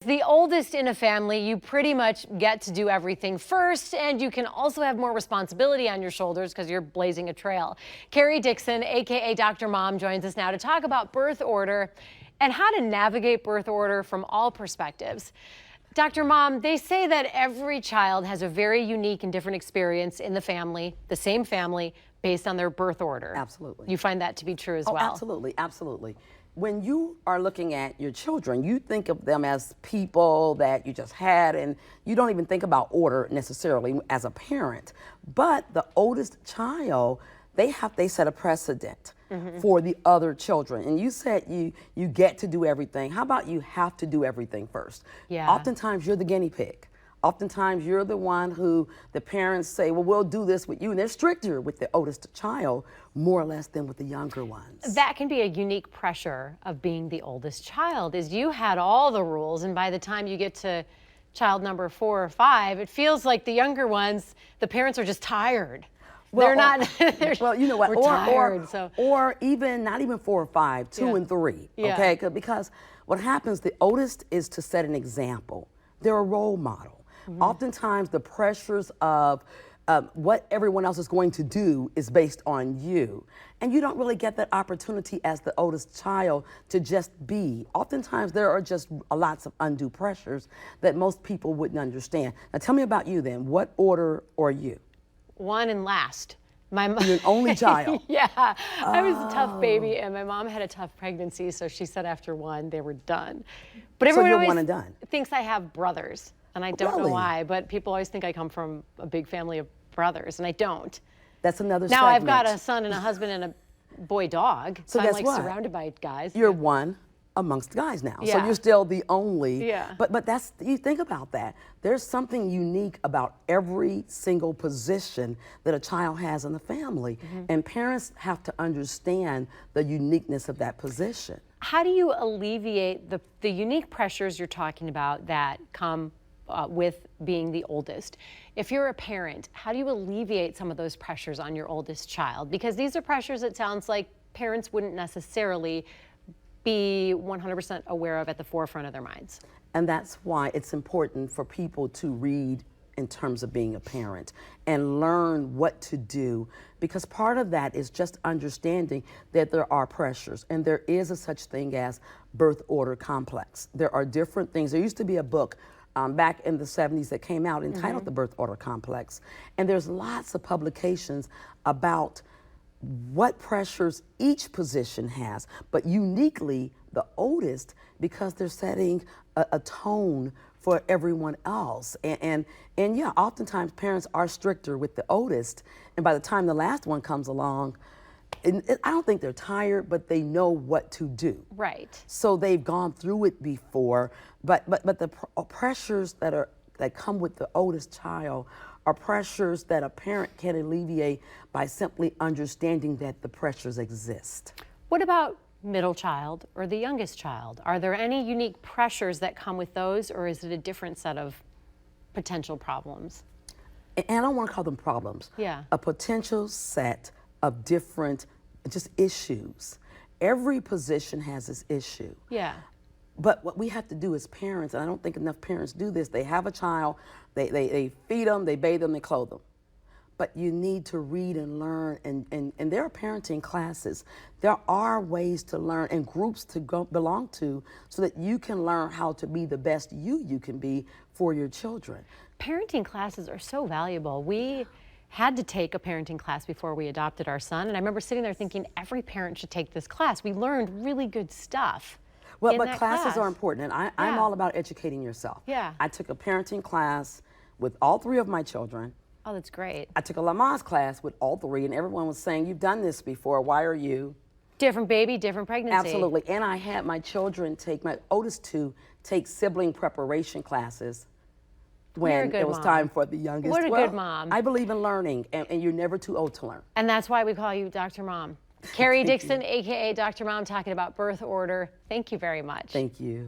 the oldest in a family, you pretty much get to do everything first, and you can also have more responsibility on your shoulders because you're blazing a trail. Kerry Dixon, aka Dr. Mom, joins us now to talk about birth order and how to navigate birth order from all perspectives. Dr. Mom, they say that every child has a very unique and different experience in the family, the same family, based on their birth order. Absolutely. You find that to be true as well? Absolutely, absolutely. When you are looking at your children, you think of them as people that you just had, and you don't even think about order necessarily as a parent. But the oldest child, they set a precedent for the other children. And you said you get to do everything. How about you have to do everything first? Yeah. Oftentimes you're the guinea pig. Oftentimes you're the one who the parents say, well, we'll do this with you. And they're stricter with the oldest child, more or less, than with the younger ones. That can be a unique pressure of being the oldest child, is you had all the rules, and by the time you get to child number 4 or 5, it feels like the younger ones, the parents are just tired. Well, they're not. Well, you know what? We're tired, or even not even 4 or 5, 2 and 3. Yeah. Okay, because what happens? The oldest is to set an example. They're a role model. Oftentimes, the pressures of what everyone else is going to do is based on you. And you don't really get that opportunity as the oldest child to just be. Oftentimes, there are just lots of undue pressures that most people wouldn't understand. Now, tell me about you then. What order are you? 1 and last. You're an only child. Yeah, I was a tough baby, and my mom had a tough pregnancy, so she said after 1, they were done. But everyone you're always 1 and done. thinks I have brothers, and I don't know why, but people always think I come from a big family of brothers, and I don't. That's another Now segment. I've got a son and a husband and a boy dog, so I'm guess like what? surrounded by guys. You're one amongst guys now. So Yeah. you're still the only. Yeah. But that's, you think about that. There's something unique about every single position that a child has in the family. And parents have to understand the uniqueness of that position. How do you alleviate the unique pressures you're talking about that come with being the oldest? If you're a parent, how do you alleviate some of those pressures on your oldest child? Because these are pressures it sounds like parents wouldn't necessarily be 100% aware of at the forefront of their minds. And that's why it's important for people to read in terms of being a parent and learn what to do, because part of that is just understanding that there are pressures, and there is a such thing as birth order complex. There are different things. There used to be a book back in the 70s that came out entitled The Birth Order Complex, and there's lots of publications about what pressures each position has, but uniquely the oldest, because they're setting a tone for everyone else. And yeah, oftentimes parents are stricter with the oldest, and by the time the last one comes along, I don't think they're tired, but they know what to do. Right. So they've gone through it before, but the pressures that come with the oldest child are pressures that a parent can alleviate by simply understanding that the pressures exist. What about middle child or the youngest child? Are there any unique pressures that come with those, or is it a different set of potential problems? And I don't want to call them problems. Yeah. A potential set of different just issues. Every position has its issue. Yeah. But what we have to do as parents, and I don't think enough parents do this, they have a child, they feed them, they bathe them, they clothe them. But you need to read and learn, and there are parenting classes. There are ways to learn and groups to belong to so that you can learn how to be the best you can be for your children. Parenting classes are so valuable. We had to take a parenting class before we adopted our son, and I remember sitting there thinking every parent should take this class. We learned really good stuff. Well, but classes are important, and I'm all about educating yourself. Yeah. I took a parenting class with all 3 of my children. Oh, that's great. I took a Lamaze class with all 3, and everyone was saying, you've done this before, why are you? Different baby, different pregnancy. Absolutely, and I had my children my oldest 2, take sibling preparation classes when it was time for the youngest. What a good mom. I believe in learning, and you're never too old to learn. And that's why we call you Dr. Mom. Kerry Dixon, aka Dr. Mom, talking about birth order. Thank you very much. Thank you.